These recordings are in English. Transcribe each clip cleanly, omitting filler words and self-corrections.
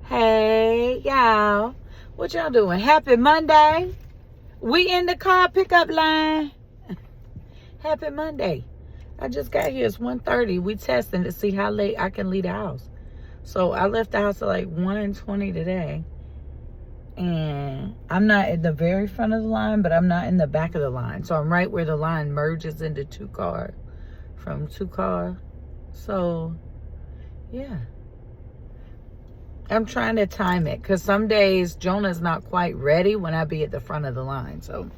Hey, y'all. What y'all doing? Happy Monday. We in the car pickup line. Happy Monday. I just got here. It's 1:30. We testing to see how late I can leave the house. So I left the house at like 1:20 today. And I'm not at the very front of the line, but I'm not in the back of the line. So I'm right where the line merges into two car. So, yeah. I'm trying to time it because some days Jonah's not quite ready when I be at the front of the line. So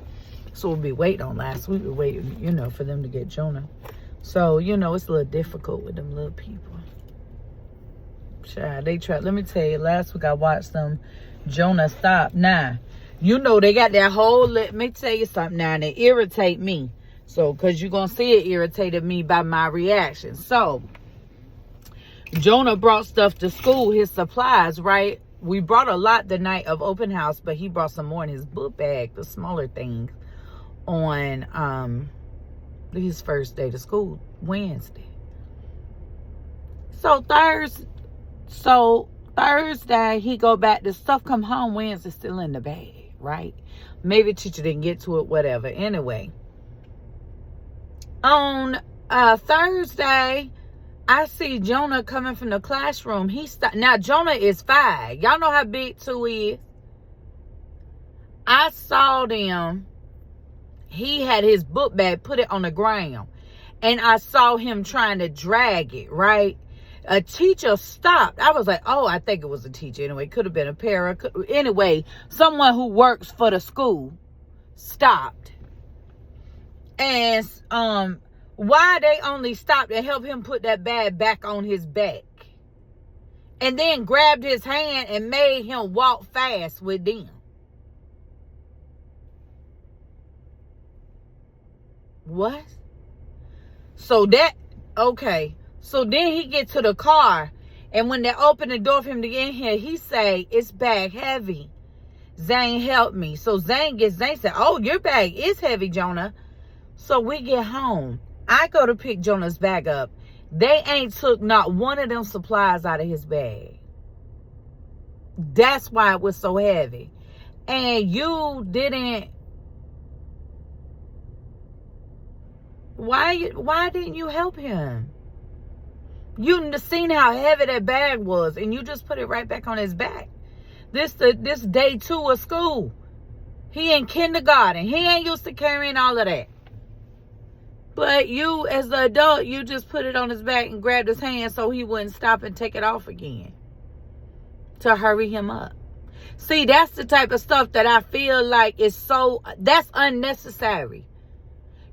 we'll be waiting on last week. We're waiting, for them to get Jonah. So, it's a little difficult with them little people. Child, they tried. Let me tell you, last week I watched them. Jonah stop. Now, they got that whole, let me tell you something now, and it irritate me. So, because you're going to see it irritated me by my reaction. So, Jonah brought stuff to school, his supplies, right? We brought a lot the night of open house, but he brought some more in his book bag, the smaller things, on his first day to school, Wednesday. So Thursday, he go back, the stuff come home Wednesday still in the bag, right? Maybe teacher didn't get to it, whatever. Anyway, on Thursday, I see Jonah coming from the classroom. Now, Jonah is 5. Y'all know how big 2 is. I saw them. He had his book bag, put it on the ground. And I saw him trying to drag it, right? A teacher stopped. I was like, oh, I think it was a teacher. Anyway, could have been a para. Anyway, someone who works for the school stopped. And, why they only stopped and helped him put that bag back on his back. And then grabbed his hand and made him walk fast with them. What? So then he get to the car. And when they open the door for him to get in here, he say, it's bag heavy. Zane helped me. So Zane said, oh, your bag is heavy, Jonah. So we get home. I go to pick Jonah's bag up. They ain't took not one of them supplies out of his bag. That's why it was so heavy. And you didn't. Why didn't you help him? You seen how heavy that bag was, and you just put it right back on his back. This day 2 of school. He in kindergarten. He ain't used to carrying all of that. But you, as the adult, you just put it on his back and grabbed his hand so he wouldn't stop and take it off again. To hurry him up. See, that's the type of stuff that I feel like that's unnecessary.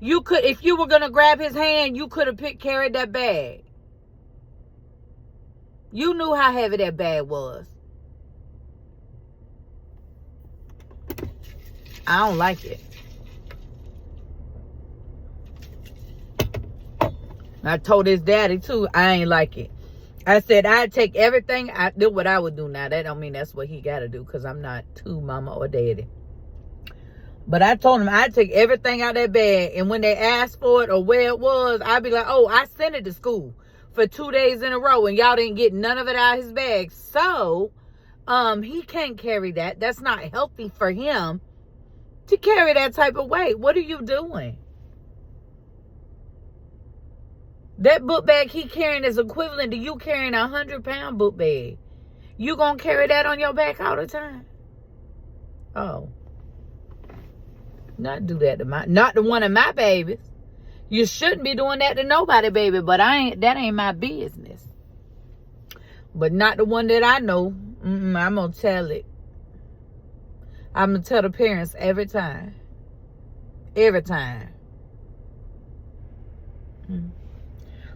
You could, if you were going to grab his hand, you could have carried that bag. You knew how heavy that bag was. I don't like it. I told his daddy too, I ain't like it. I said I'd take everything. I do what I would do now. That don't mean that's what he got to do because I'm not too mama or daddy. But I told him I'd take everything out of that bag. And when they asked for it or where it was, I'd be like, oh, I sent it to school for 2 days in a row. And y'all didn't get none of it out of his bag. So he can't carry that. That's not healthy for him to carry that type of weight. What are you doing? That book bag he carrying is equivalent to you carrying a 100-pound book bag. You gonna carry that on your back all the time? Oh. Not do that to not to one of my babies. You shouldn't be doing that to nobody, baby. But that ain't my business. But not the one that I know. I'm gonna tell it. I'm gonna tell the parents every time. Every time.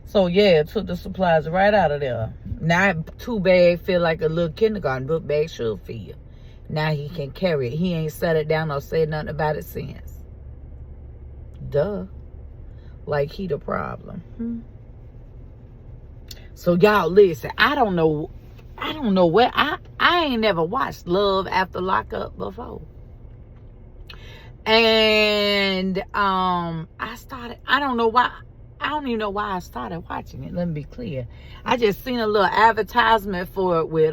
So, yeah, took the supplies right out of there. Now, 2 bags feel like a little kindergarten book bag should feel. Now he can carry it. He ain't set it down or said nothing about it since. Duh. Like he the problem. So, y'all, listen. I don't know where. I ain't never watched Love After Lockup before. And I don't know why. I don't even know why I started watching it. Let me be clear. I just seen a little advertisement for it with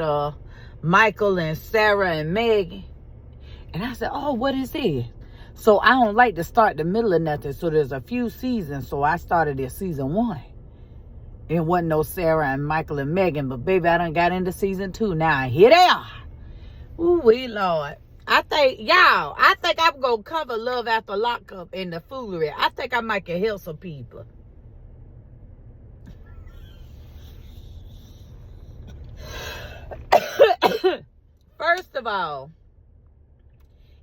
Michael and Sarah and Megan. And I said, oh, what is this? So I don't like to start the middle of nothing. So there's a few seasons. So I started at season 1. It wasn't no Sarah and Michael and Megan. But baby, I done got into season 2. Now here they are. Ooh, wee Lord. I think I'm going to cover Love After Lockup and the foolery. I think I might can help some people. First of all,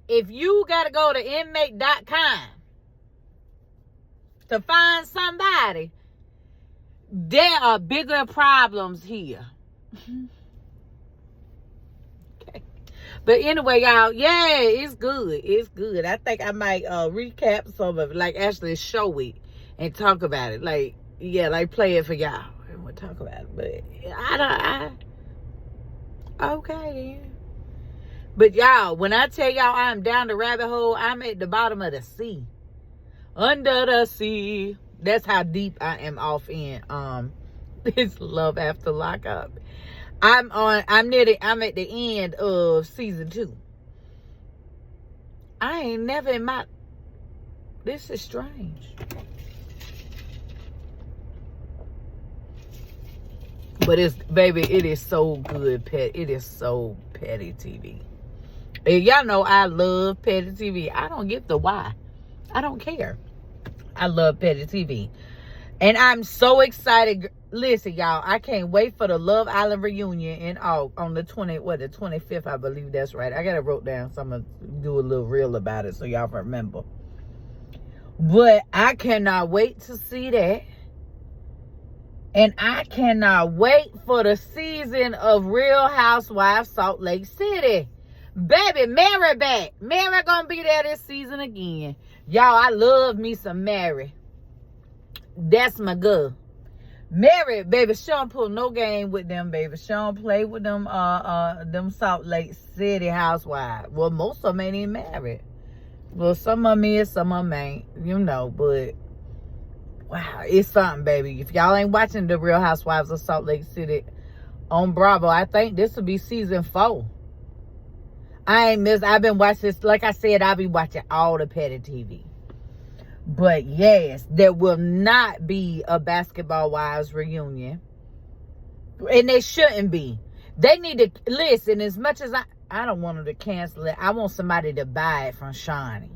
if you got to go to inmate.com to find somebody, there are bigger problems here. Okay. But anyway, y'all, yeah, it's good. It's good. I think I might recap some of it, like actually show it and talk about it. Like, yeah, like play it for y'all and we'll talk about it. But okay then. But y'all, when I tell y'all I'm down the rabbit hole, I'm at the bottom of the sea. Under the sea. That's how deep I am off in this Love After Lockup. I'm at the end of season 2. I ain't never in my, this is strange. But it's, baby, it is so good, it is so petty TV. And y'all know I love petty TV. I don't get the why. I don't care. I love petty TV. And I'm so excited. Listen, y'all, I can't wait for the Love Island reunion on the 25th, I believe that's right. I got it wrote down, so I'm going to do a little reel about it so y'all remember. But I cannot wait to see that. And I cannot wait for the season of Real Housewives Salt Lake City. Baby, Mary back. Mary gonna be there this season again. Y'all, I love me some Mary. That's my girl. Mary, baby, she don't pull no game with them, baby. She don't play with them Salt Lake City housewives. Well, most of them ain't even married. Well, some of them is, some of them ain't, you know, but wow, it's something, baby. If y'all ain't watching the Real Housewives of Salt Lake City on Bravo, I think this will be season 4. I've been watching this, like I said, I'll be watching all the petty TV. But yes, there will not be a Basketball Wives reunion. And they shouldn't be. They need to, listen, as much as I don't want them to cancel it, I want somebody to buy it from Shani.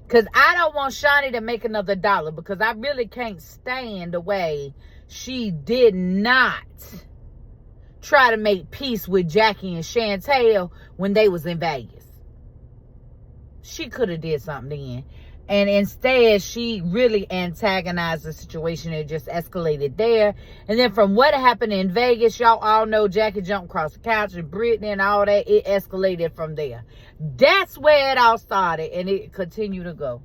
Because I don't want Shani to make another dollar, because I really can't stand the way she did not try to make peace with Jackie and Chantel when they was in Vegas. She could have did something then. And instead, she really antagonized the situation. It just escalated there. And then from what happened in Vegas, y'all all know Jackie jumped across the couch and Brittany and all that. It escalated from there. That's where it all started. And it continued to go.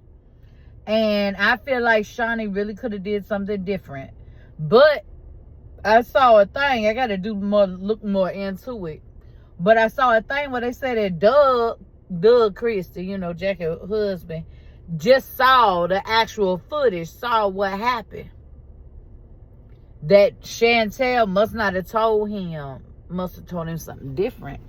And I feel like Shani really could have did something different. But I saw a thing. I got to look more into it. But I saw a thing where they said that Doug Christie, you know, Jackie's husband, just saw the actual footage, saw what happened. That Chantel must not have told him, must have told him something different.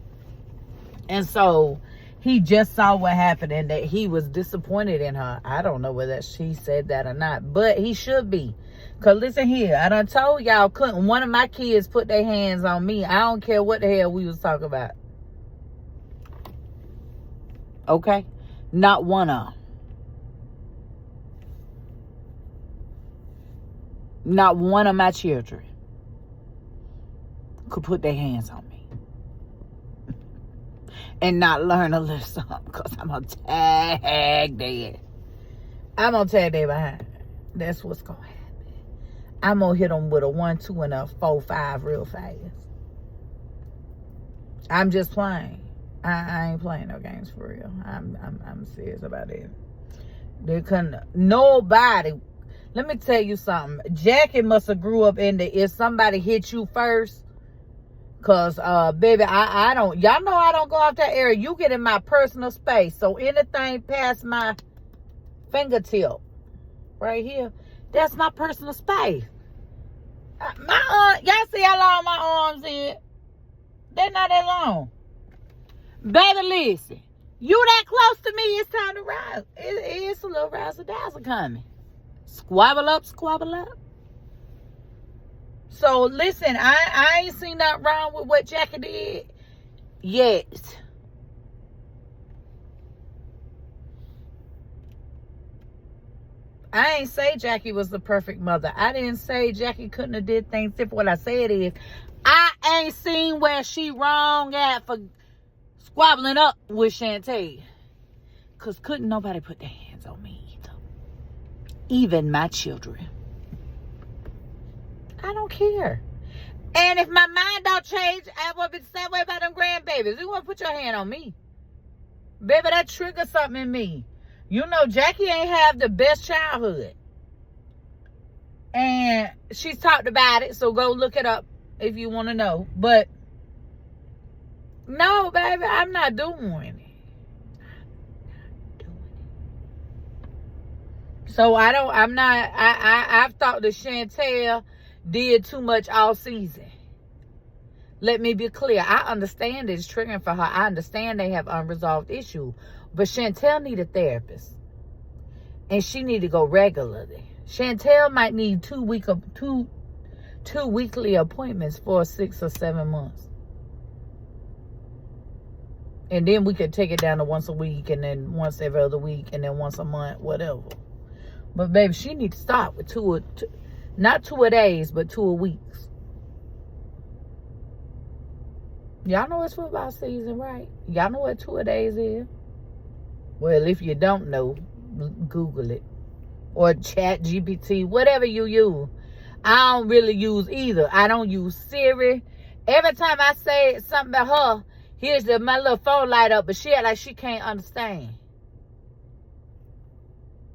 And so he just saw what happened and that he was disappointed in her. I don't know whether she said that or not, but he should be. Because listen here, I done told y'all, couldn't one of my kids put their hands on me. I don't care what the hell we was talking about. Okay? Not one of them. Not one of my children could put their hands on me and not learn a little something, because I'm going to tag dead. I'm going to tag dead behind. That's what's going to happen. I'm going to hit them with a 1, 2, and a 4, 5 real fast. I'm just playing. I ain't playing no games for real. I'm serious about it. They couldn't, nobody. Let me tell you something. Jackie must have grew up in the, if somebody hit you first, because, baby, I don't, y'all know I don't go off that area. You get in my personal space. So anything past my fingertip right here, that's my personal space. My y'all see how long my arms is? They're not that long. Baby, listen. You that close to me, it's time to rise. It's a little razzle-dazzle coming. Squabble up, squabble up. So, listen, I ain't seen nothing wrong with what Jackie did yet. I ain't say Jackie was the perfect mother. I didn't say Jackie couldn't have did things different. What I said is, I ain't seen where she wrong at for squabbling up with Shantae. Because couldn't nobody put their hands on me either. Even my children. I don't care. And if my mind don't change, I will be the same way about them grandbabies. You want to put your hand on me. Baby, that triggers something in me. You know, Jackie ain't have the best childhood. And she's talked about it, so go look it up if you want to know. But, no, baby, I'm not doing it. So, I've thought that Chantel did too much all season. Let me be clear. I understand it's triggering for her. I understand they have unresolved issues. But Chantel need a therapist. And she need to go regularly. Chantel might need two weekly appointments for 6 or 7 months. And then we could take it down to once a week, and then once every other week, and then once a month, whatever. But baby, she need to stop with not 2 a days, but 2 a weeks. Y'all know it's football season, right? Y'all know what 2 a days is? Well, if you don't know, Google it. Or Chat GPT, whatever you use. I don't really use either. I don't use Siri. Every time I say something about her, here's my little phone light up, but she act like she can't understand.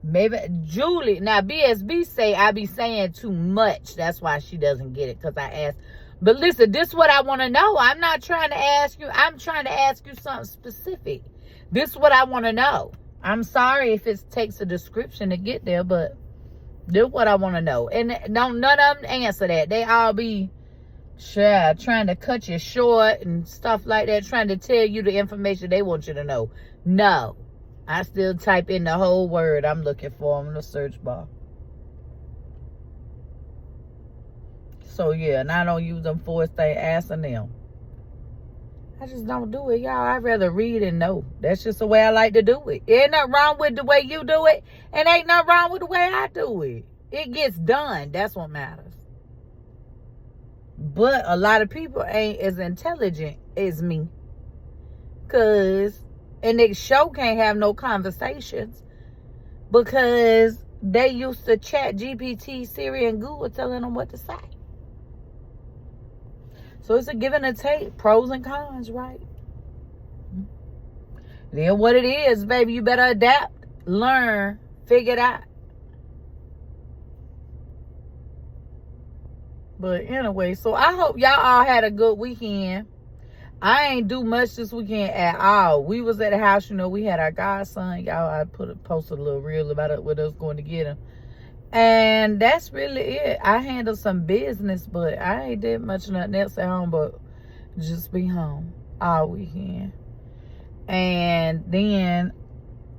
Maybe Julie, now BSB say I be saying too much. That's why she doesn't get it, because I asked. But listen, this is what I want to know. I'm not trying to ask you. I'm trying to ask you something specific. This is what I want to know. I'm sorry if it takes a description to get there, but this is what I want to know. And none of them answer that. They all be trying to cut you short and stuff like that, trying to tell you the information they want you to know. No. I still type in the whole word I'm looking for in the search bar. So, yeah, and I don't use them for thing asking them. I just don't do it, y'all. I'd rather read and know. That's just the way I like to do it. Ain't nothing wrong with the way you do it, and ain't nothing wrong with the way I do it. It gets done. That's what matters. But a lot of people ain't as intelligent as me. And they show can't have no conversations because they used to Chat GPT, Siri, and Google telling them what to say. So it's a give and a take, pros and cons, right? Then what it is, baby, you better adapt, learn, figure it out. But anyway, so I hope y'all all had a good weekend. I ain't do much this weekend at all. We was at the house, you know, we had our godson. Y'all, I posted a little reel about it with us going to get him. And that's really it. I handled some business, but I ain't did nothing else at home but just be home all weekend. And then,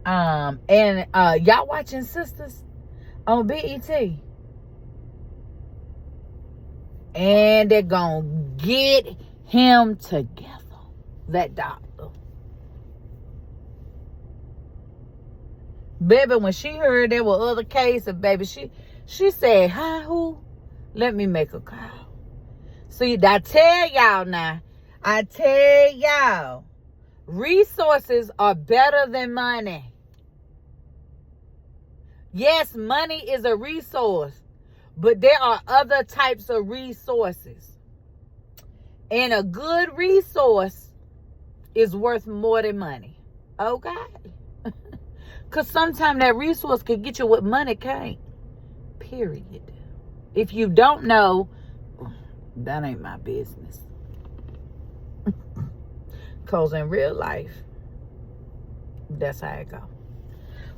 y'all watching Sisters on BET. And they're gonna get him together, that doctor. Baby, when she heard there were other cases, baby, she said, huh, who? Let me make a call. See, I tell y'all, resources are better than money. Yes, money is a resource, but there are other types of resources. And a good resource is worth more than money. Okay? Because sometimes that resource can get you what money can't. Period. If you don't know, that ain't my business. Because in real life, that's how it go.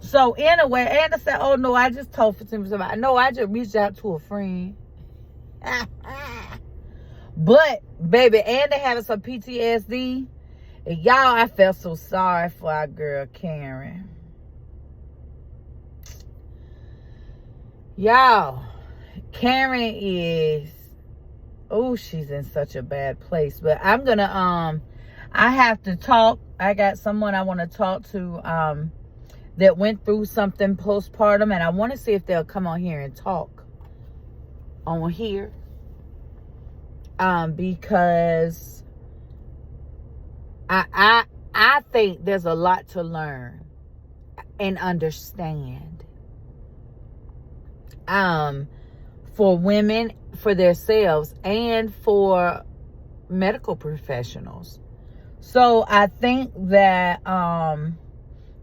So anyway, Anna said, oh no, I just told for somebody. No, I just reached out to a friend. But, baby, Anna having some PTSD. And y'all, I felt so sorry for our girl Karen. Y'all, Karen is, oh, she's in such a bad place. But I'm gonna I have to talk. I got someone I want to talk to that went through something postpartum, and I want to see if they'll come on here and talk on here. Because I think there's a lot to learn and understand. For women, for themselves, and for medical professionals. So I think that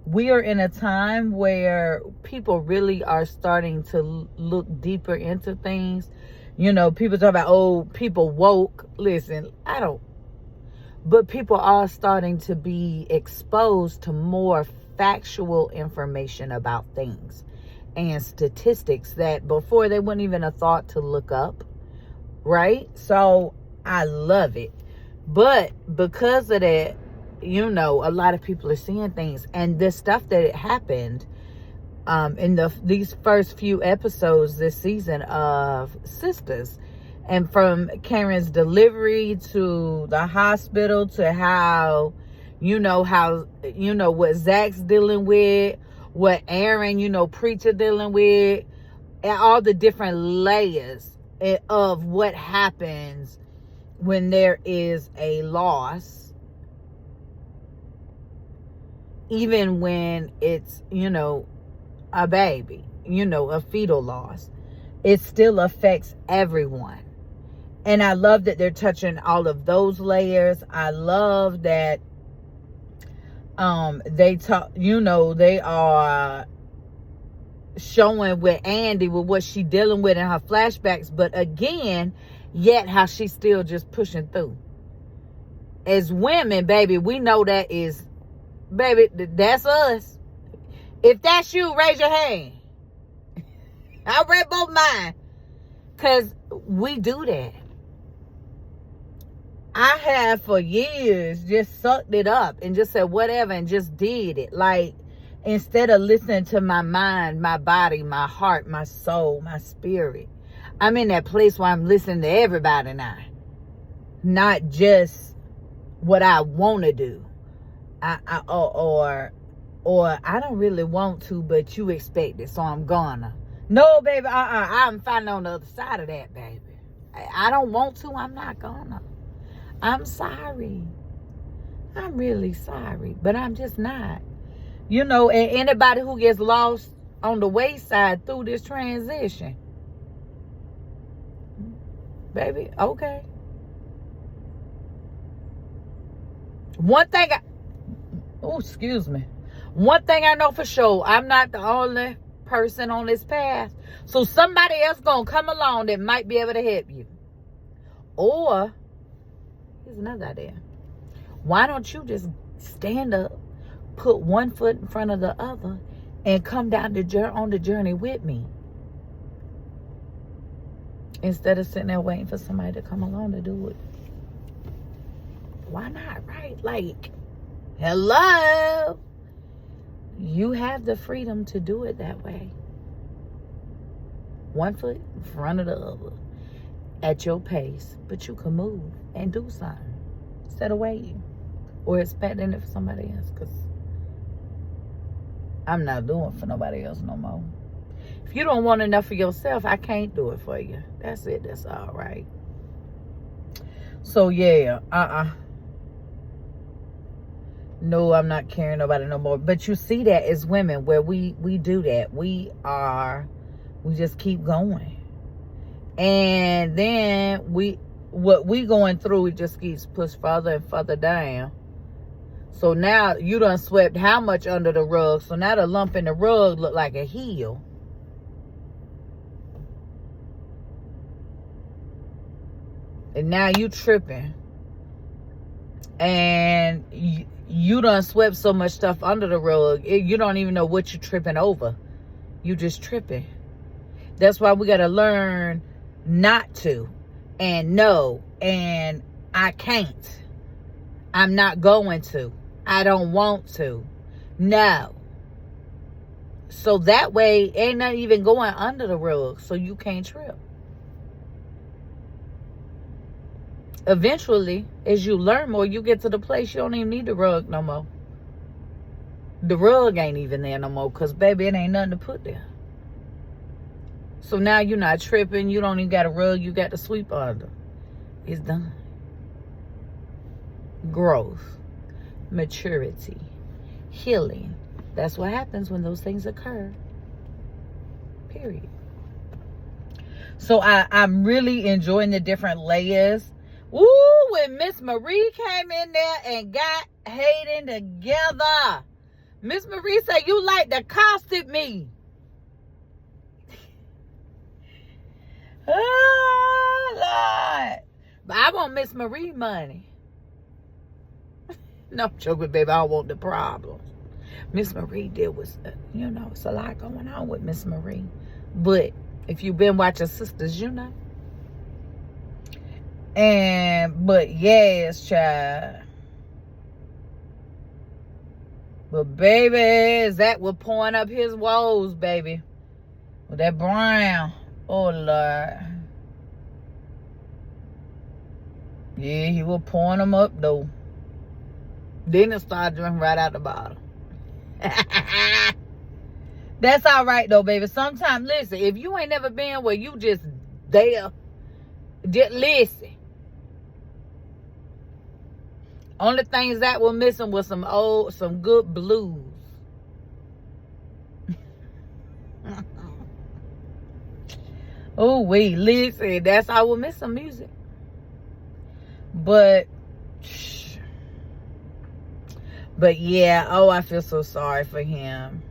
we are in a time where people really are starting to look deeper into things. You know, people talk about, oh, people woke. Listen, I don't. But people are starting to be exposed to more factual information about things and statistics that before they wouldn't even have thought to look up. Right? So I love it. But because of that, you know, a lot of people are seeing things. And the stuff that happened in these first few episodes this season of Sisters, and from Karen's delivery to the hospital to how what Zach's dealing with, what Aaron, preacher dealing with, and all the different layers of what happens when there is a loss, even when it's, a baby, a fetal loss, it still affects everyone. And I love that they're touching all of those layers. I love that they talk, they are showing with Andy with what she's dealing with in her flashbacks, but again, yet how she's still just pushing through. As women, baby, we know that is, baby, that's us. If that's you, raise your hand. I read both mine. Because we do that. I have for years just sucked it up and just said whatever and just did it. Like, instead of listening to my mind, my body, my heart, my soul, my spirit. I'm in that place where I'm listening to everybody now. Not just what I want to do. Or I don't really want to, but you expect it, so I'm gonna. No, baby, I'm finding on the other side of that, baby. I don't want to, I'm not gonna. I'm sorry. I'm really sorry, but I'm just not. And anybody who gets lost on the wayside through this transition, baby, okay. One thing I know for sure, I'm not the only person on this path. So somebody else gonna come along that might be able to help you. Or, here's another idea. Why don't you just stand up, put one foot in front of the other, and come down on the journey with me? Instead of sitting there waiting for somebody to come along to do it. Why not, right? Like, hello? You have the freedom to do it that way. One foot in front of the other. At your pace. But you can move and do something. Instead of waiting. Or expecting it for somebody else. Because I'm not doing it for nobody else no more. If you don't want enough for yourself, I can't do it for you. That's it. That's all right. So, yeah. No, I'm not caring nobody no more. But you see that as women where we do that. We just keep going. And then what we going through, it just keeps pushed further and further down. So now you done swept how much under the rug? So now the lump in the rug look like a heel. And now you tripping. And you done swept so much stuff under the rug. You don't even know what you're tripping over. You just tripping. That's why we got to learn not to. And no. And I can't. I'm not going to. I don't want to. No. So that way, ain't not even going under the rug, so you can't trip. Eventually, as you learn more, you get to the place you don't even need the rug no more. The rug ain't even there no more, because, baby, it ain't nothing to put there. So now you're not tripping. You don't even got a rug. You got to sweep under. It's done. Growth. Maturity. Healing. That's what happens when those things occur. Period. So I'm really enjoying the different layers. Ooh, when Miss Marie came in there and got Hayden together. Miss Marie said, you like to accosted me. Oh, Lord. But I want Miss Marie money. No, I'm joking, baby. I don't want the problems. Miss Marie did was, it's a lot going on with Miss Marie. But if you've been watching Sisters, you know. But yes, child. But baby, Zach was pouring up his woes, baby. With that brown. Oh, Lord. Yeah, he was pouring them up, though. Then it started drinking right out the bottle. That's all right, though, baby. Sometimes, listen, if you ain't never been where you just there, just listen. Only things that were missing was some good blues. Oh, wait, listen, that's how we're missing music. But yeah, I feel so sorry for him.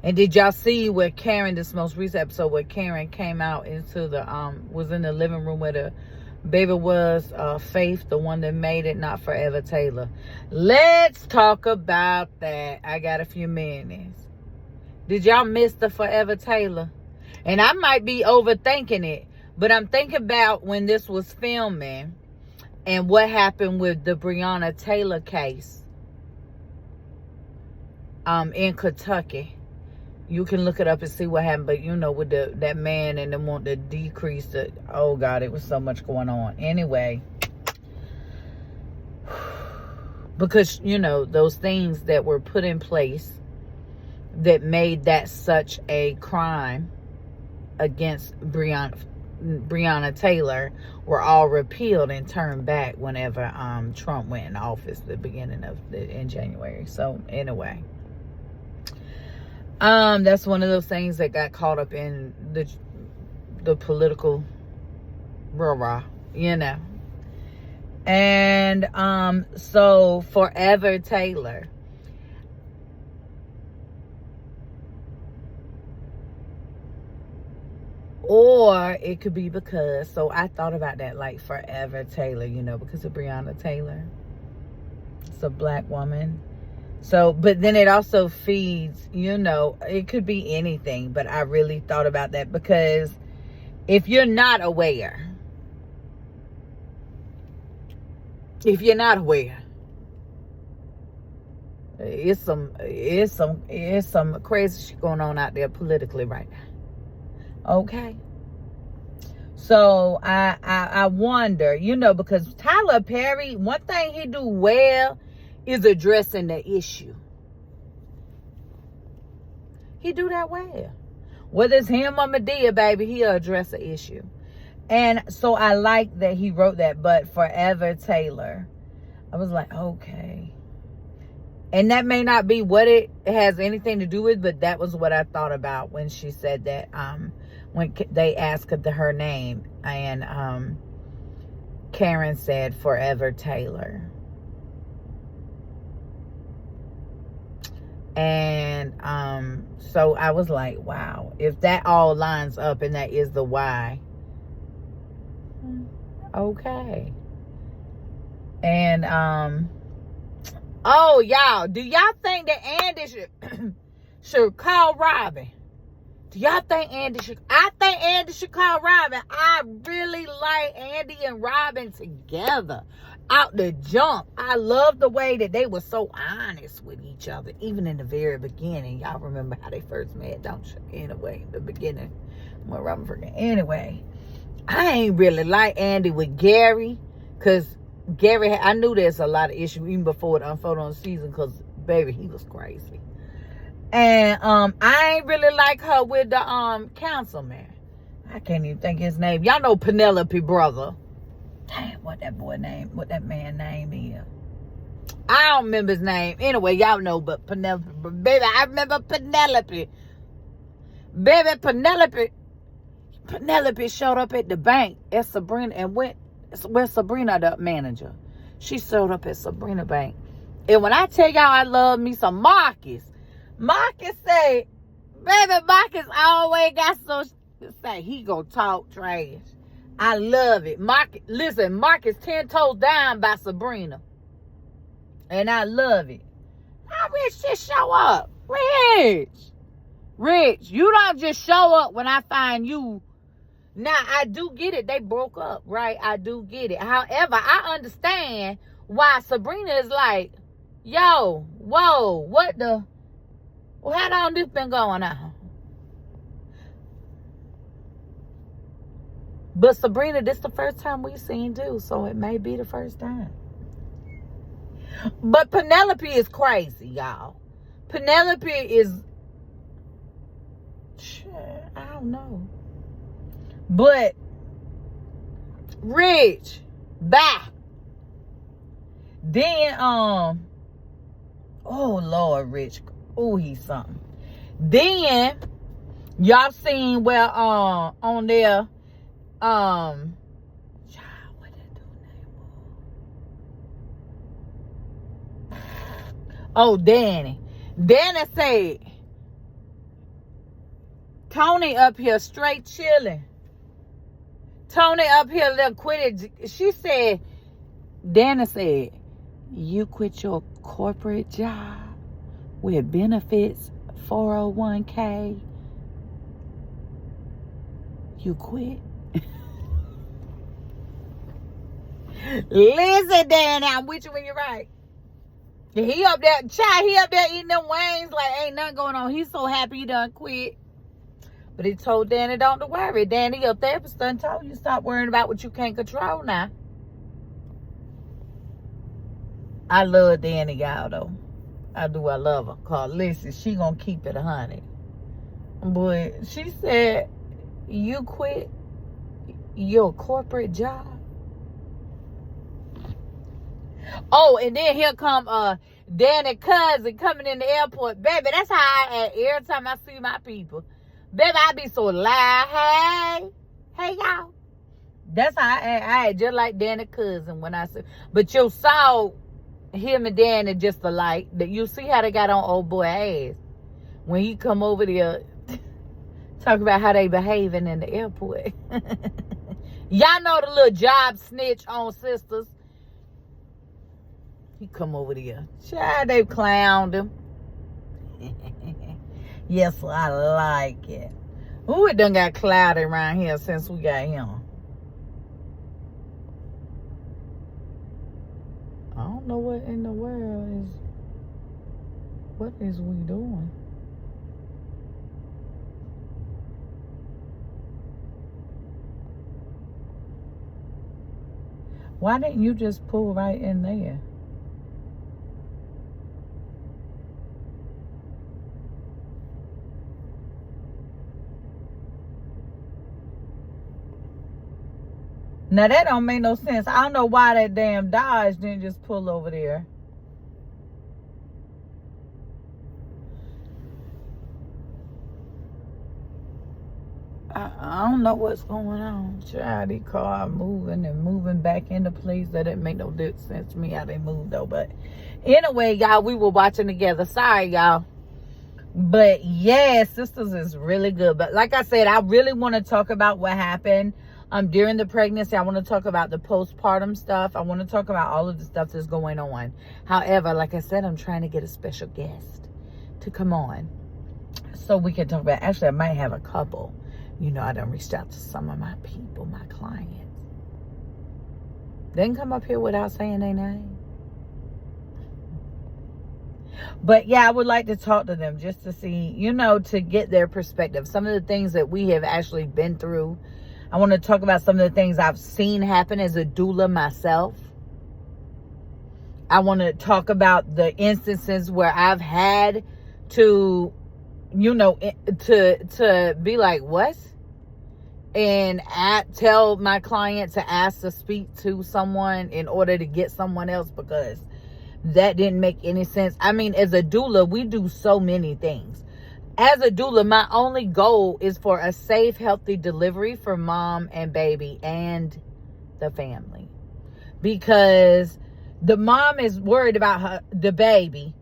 And did y'all see where Karen, this most recent episode where Karen came out into the, was in the living room where the baby was, Faith, the one that made it, not Forever Taylor. Let's talk about that. I got a few minutes. Did y'all miss the Forever Taylor? And I might be overthinking it, but I'm thinking about when this was filming and what happened with the Breonna Taylor case in Kentucky. You can look it up and see what happened, but with that man and them want to decrease the, oh God, it was so much going on. Anyway, because those things that were put in place that made that such a crime against Breonna Taylor were all repealed and turned back whenever Trump went in office the beginning of in January. So anyway, that's one of those things that got caught up in the political rah-rah, And so Forever Taylor, or it could be because, so I thought about that, like Forever Taylor, because of Breonna Taylor. It's a black woman. So, but then it also feeds, it could be anything, but I really thought about that because if you're not aware, it's some crazy shit going on out there politically right now. Okay. So I wonder, because Tyler Perry, one thing he do well is addressing the issue. He do that well. Whether it's him or Madea, baby, he'll address the issue. And so I like that he wrote that, but Forever Taylor, I was like, okay. And that may not be what it has anything to do with, but that was what I thought about when she said that, when they asked her name, and Karen said Forever Taylor. And so I was like, wow, if that all lines up and that is the why, okay. And oh, y'all, do y'all think that Andy should call Robbie Do y'all think Andy should? I think Andy should call Robin. I really like Andy and Robin together. Out the jump. I love the way that they were so honest with each other. Even in the very beginning. Y'all remember how they first met, don't you? Anyway, the beginning. When Robin forget. Anyway. I ain't really like Andy with Gary. Because Gary, I knew there's a lot of issues even before it unfolded on the season. Because, baby, he was crazy. And I ain't really like her with the councilman. I can't even think his name. Y'all know Penelope brother. Damn, what that man name is. I don't remember his name. Anyway, y'all know, but Penelope. Baby, I remember Penelope. Baby, Penelope showed up at the bank at Sabrina and went where Sabrina, the manager. She showed up at Sabrina Bank. And when I tell y'all I love me some Marcus say, baby, Marcus always got so to say. He gonna talk trash. I love it. Marcus 10 toes down by Sabrina. And I love it. How Rich just show up? Rich, you don't just show up when I find you. Now, I do get it. They broke up, right? I do get it. However, I understand why Sabrina is like, yo, whoa, what the? Well, how long this been going on? But Sabrina, this the first time we seen too, so it may be the first time. But Penelope is crazy, y'all. Penelope is, I don't know. But Rich, bye. Then oh Lord, Rich, oh, he's something. Then y'all seen where on there what that dude name? Oh, Danny said Tony up here straight chilling. Tony up here little quit it. She said, Danny said, you quit your corporate job with benefits, 401k. You quit. Listen, Danny, I'm with you when you're right. He up there eating them wings like ain't nothing going on. He's so happy he done quit. But he told Danny, don't worry. Danny, your therapist done told you stop worrying about what you can't control now. I love Danny, y'all, though. I do. I love her. Cause listen, she gonna keep it 100. But she said, you quit your corporate job. Oh, and then here come Danny cousin coming in the airport. Baby, that's how I act every time I see my people. Baby, I be so loud. Hey, y'all. That's how I act just like Danny cousin when I see. But you saw him and Danny just alike. That you see how they got on old boy ass when he come over there talk about how they behaving in the airport. Y'all know the little job snitch on sisters. He come over there. Child, they clowned him. Yes, I like it. Ooh, it done got cloudy around here since we got him. I don't know what in the world is. What is we doing? Why didn't you just pull right in there? Now, that don't make no sense. I don't know why that damn Dodge didn't just pull over there. I don't know what's going on. Child, these cars moving and moving back into place. That didn't make no sense to me how they moved, though. But anyway, y'all, we were watching together. Sorry, y'all. But, yeah, Sisters is really good. But like I said, I really want to talk about what happened during the pregnancy. I want to talk about the postpartum stuff. I want to talk about all of the stuff that's going on. However, like I said, I'm trying to get a special guest to come on. so we can talk about, actually, I might have a couple. You know, I done reached out to some of my people, my clients. They can come up here without saying their name. But yeah, I would like to talk to them just to see, you know, to get their perspective. Some of the things that we have actually been through. I want to talk about some of the things I've seen happen as a doula myself. I want to talk about the instances where I've had to, you know, to be like, what? And I tell my client to ask to speak to someone in order to get someone else because that didn't make any sense. I mean, as a doula, we do so many things. As a doula, my only goal is for a safe, healthy delivery for mom and baby and the family. Because the mom is worried about the baby.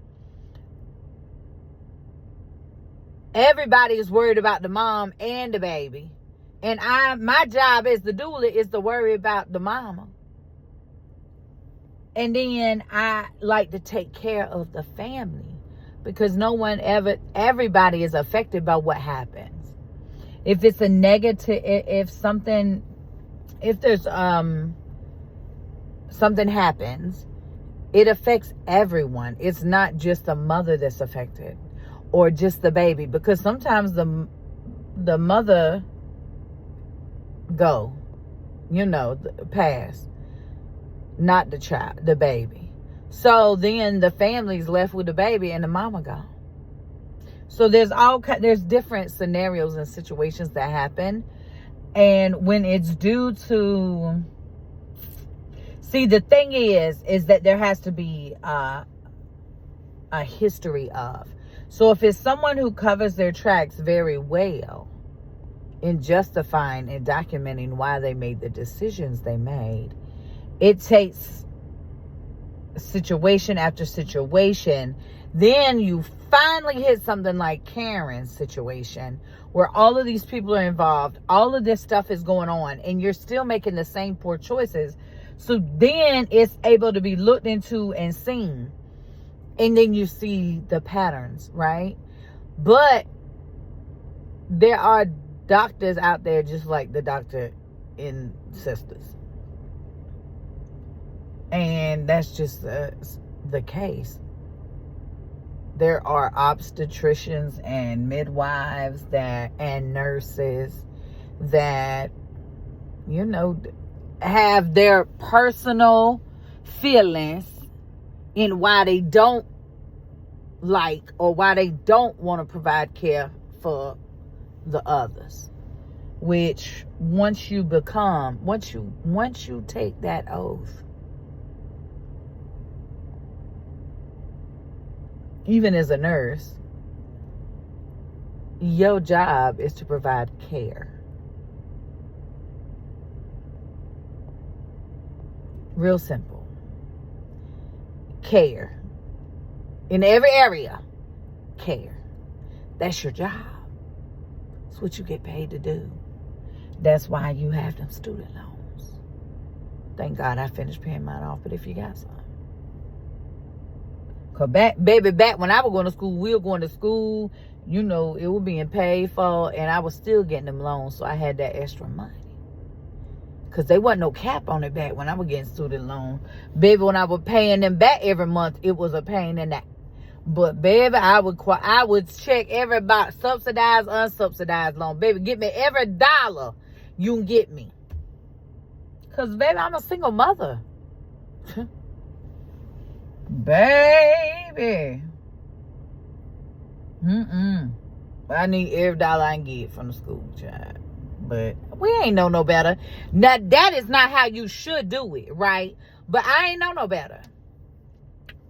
Everybody is worried about the mom and the baby. And my job as the doula is to worry about the mama. And then I like to take care of the family because everybody is affected by what happens. If it's a negative, if there's something happens, it affects everyone. It's not just the mother that's affected or just the baby, because sometimes the mother pass, not the child, the baby. So then the family's left with the baby and the mama gone. So there's different scenarios and situations that happen. And when it's due to, see, the thing is that there has to be a history of. So if it's someone who covers their tracks very well in justifying and documenting why they made the decisions they made, it takes situation after situation. Then you finally hit something like Karen's situation, where all of these people are involved, all of this stuff is going on, and you're still making the same poor choices. So then it's able to be looked into and seen. And then you see the patterns, right? But there are doctors out there just like the doctor in Sisters. And that's just the case. There are obstetricians and midwives and nurses that, you know, have their personal feelings in why they don't like or why they don't want to provide care for the others. Which once you take that oath, even as a nurse, your job is to provide care. Real simple. Care. In every area, care. That's your job. That's what you get paid to do. That's why you have them student loans. Thank God I finished paying mine off, but if you got some. Cause back when I was going to school, we were going to school, you know, it was being paid for, and I was still getting them loans, so I had that extra money. Because there wasn't no cap on it back when I was getting student loan. Baby, when I was paying them back every month, it was a pain in that. But baby, I would check everybody, subsidized, unsubsidized loan. Baby, get me every dollar you can get me. Because baby, I'm a single mother. Baby. I need every dollar I can get from the school, child. But we ain't know no better. Now, that is not how you should do it, right? But I ain't know no better.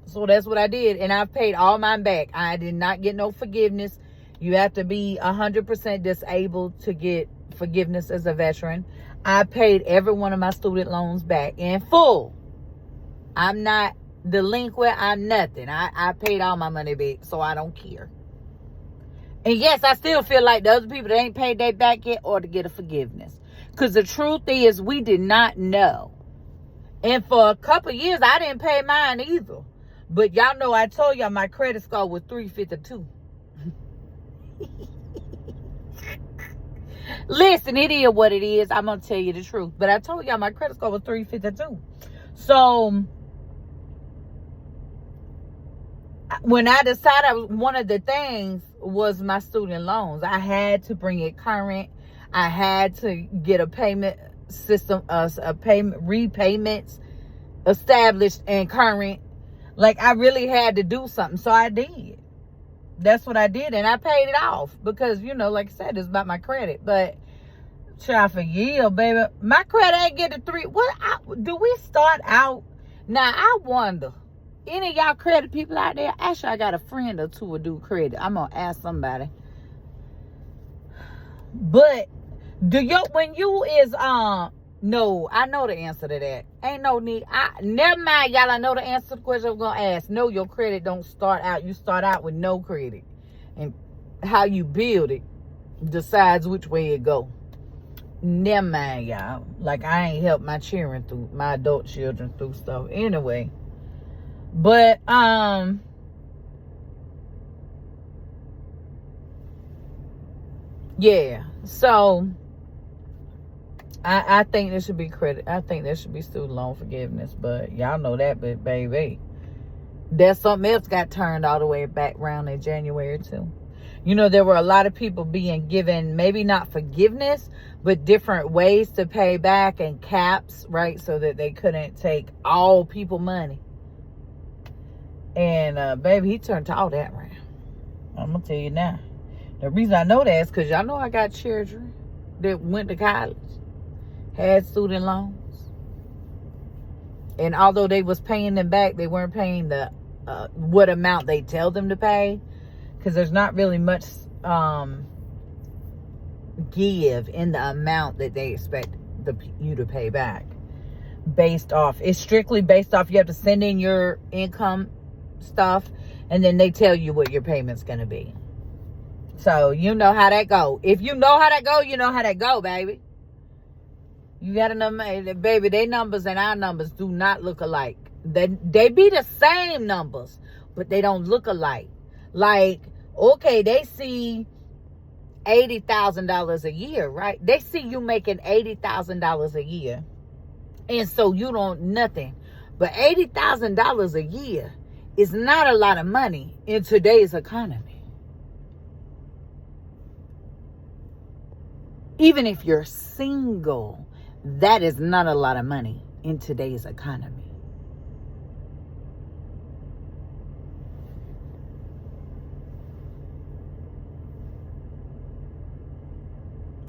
So that's what I did. And I've paid all mine back. I did not get no forgiveness. You have to be 100% disabled to get forgiveness as a veteran. I paid every one of my student loans back in full. I'm not delinquent. I'm nothing. I paid all my money back, so I don't care. And yes, I still feel like the other people that ain't paid their back yet ought to get a forgiveness. Because the truth is, we did not know. And for a couple years, I didn't pay mine either. But y'all know I told y'all my credit score was 352. Listen, it is what it is. I'm going to tell you the truth. But I told y'all my credit score was 352. So when I decided, one of the things was my student loans. I had to bring it current. I had to get a payment system, a payment repayments established and current. Like, I really had to do something. So I did. That's what I did. And I paid it off because, you know, like I said, it's about my credit. But try for year, baby. My credit ain't get to 3. Do we start out? Now, I wonder, any of y'all credit people out there? Actually, I got a friend or two who do credit. I'm going to ask somebody. But when you is, no, I know the answer to that. Ain't no need. Never mind, y'all. I know the answer to the question I'm going to ask. No, your credit don't start out. You start out with no credit. And how you build it decides which way it go. Never mind, y'all. Like, I ain't helped my adult children through stuff anyway. But, yeah. So, I think there should be credit. I think there should be student loan forgiveness. But y'all know that, but baby, there's something else got turned all the way back around in January too. You know, there were a lot of people being given, maybe not forgiveness, but different ways to pay back and caps, right? So that they couldn't take all people money. And baby, he turned all that around. I'm gonna tell you now. The reason I know that is because y'all know I got children that went to college, had student loans, and although they was paying them back, they weren't paying the what amount they tell them to pay, because there's not really much give in the amount that they expect you to pay back. It's strictly based off, you have to send in your income stuff, and then they tell you what your payment's gonna be. So you know how that go. If you know how that go, you know how that go, baby. You gotta know, baby, their numbers and our numbers do not look alike. They be the same numbers, but they don't look alike. Like, okay, they see $80,000 a year, right? They see you making $80,000 a year, and so you don't nothing. But $80,000 a year is not a lot of money in today's economy. Even if you're single, that is not a lot of money in today's economy.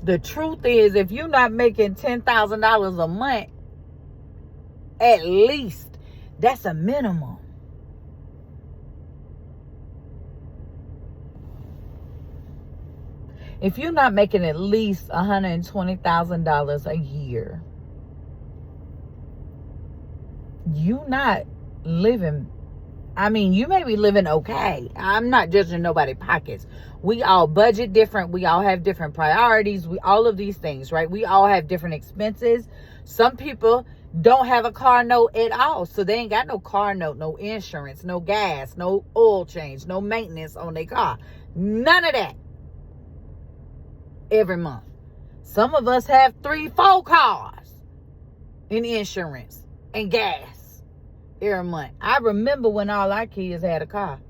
The truth is, if you're not making $10,000 a month, at least, that's a minimum. If you're not making at least $120,000 a year, you not living. I mean, you may be living okay. I'm not judging nobody's pockets. We all budget different. We all have different priorities. All of these things, right? We all have different expenses. Some people don't have a car note at all. So they ain't got no car note, no insurance, no gas, no oil change, no maintenance on their car. None of that. Every month. Some of us have 3-4 cars in insurance and gas every month. I remember when all our kids had a car.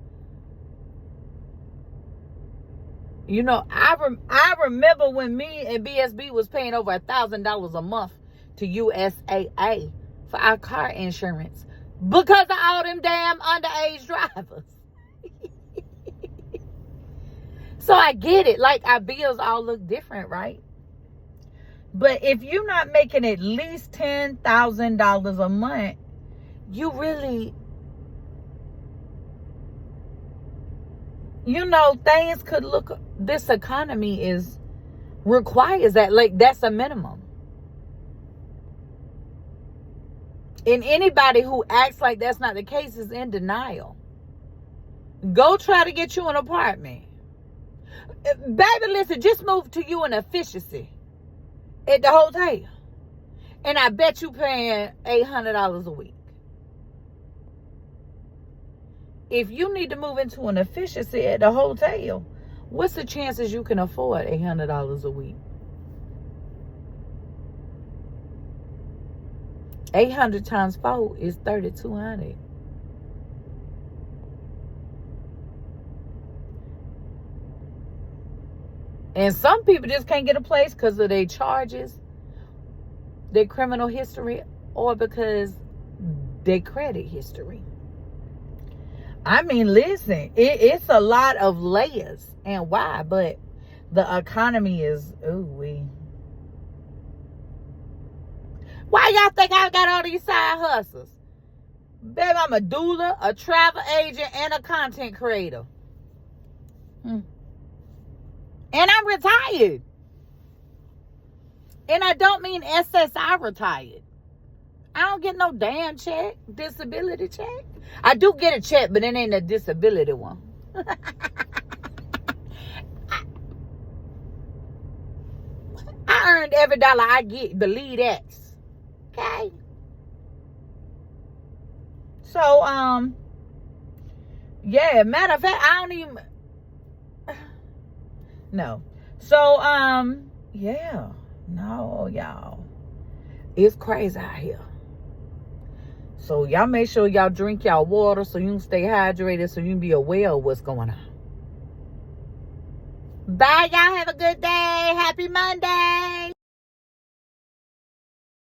You know, I remember when me and BSB was paying over $1,000 a month to USAA for our car insurance because of all them damn underage drivers. So I get it. Like, our bills all look different, right? But if you're not making at least $10,000 a month, you really, you know, things could look, this economy requires that. Like, that's a minimum. And anybody who acts like that's not the case is in denial. Go try to get you an apartment. Baby, listen, just move to you an efficiency at the hotel. And I bet you paying $800 a week. If you need to move into an efficiency at the hotel, What's the chances you can afford $800 a week? 800 times 4 is 3,200. And some people just can't get a place because of their charges, their criminal history, or because their credit history. I mean, listen, it's a lot of layers and why, but the economy is, Why y'all think I got all these side hustles? Baby, I'm a doula, a travel agent, and a content creator. And I'm retired. And I don't mean SSI retired. I don't get no damn check, disability check. I do get a check, but it ain't a disability one. I earned every dollar I get, believe that. Okay? So, yeah, matter of fact, I don't even... No. So, yeah. No, y'all. It's crazy out here. So, y'all make sure y'all drink y'all water so you can stay hydrated, so you can be aware of what's going on. Bye, y'all. Have a good day. Happy Monday.